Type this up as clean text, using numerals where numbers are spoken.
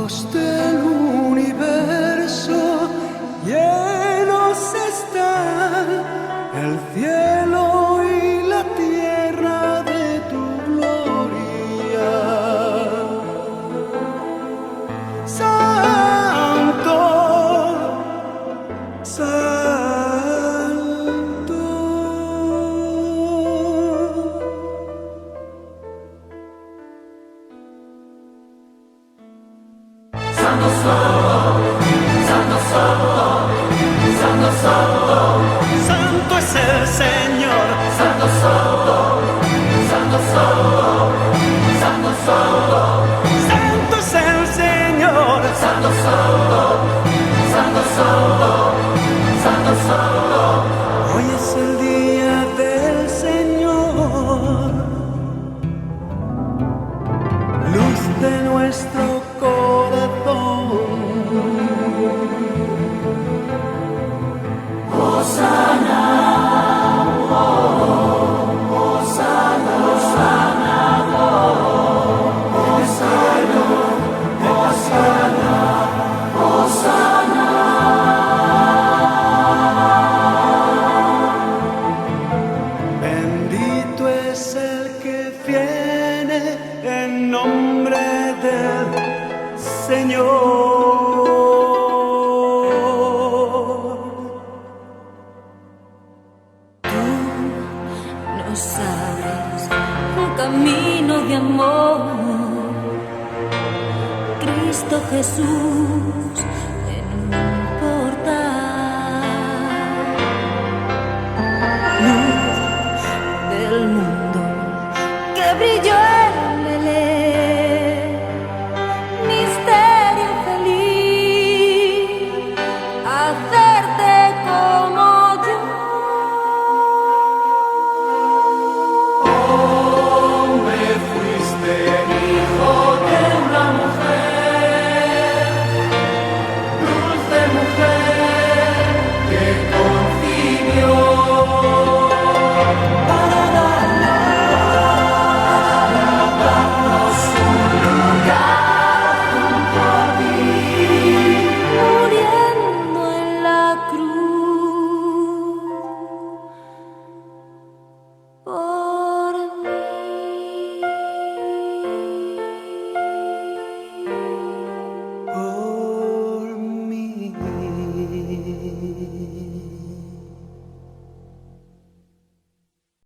Dios del universo, llenos están el cielo y la tierra de tu gloria. Santo, Santo. Santo soy, santo soy, santo soy. Santo es el Señor. Santo soy, santo soy, santo soy. Santo es el Señor. Santo soy, santo soy, santo soy. Hoy es el día del Señor, luz de nuestro corazón. Hosana, Hosana, Hosana, Hosana, Hosana, Hosana. Bendito es el que viene en nombre del Señor. Nos abres un camino de amor, Cristo Jesús,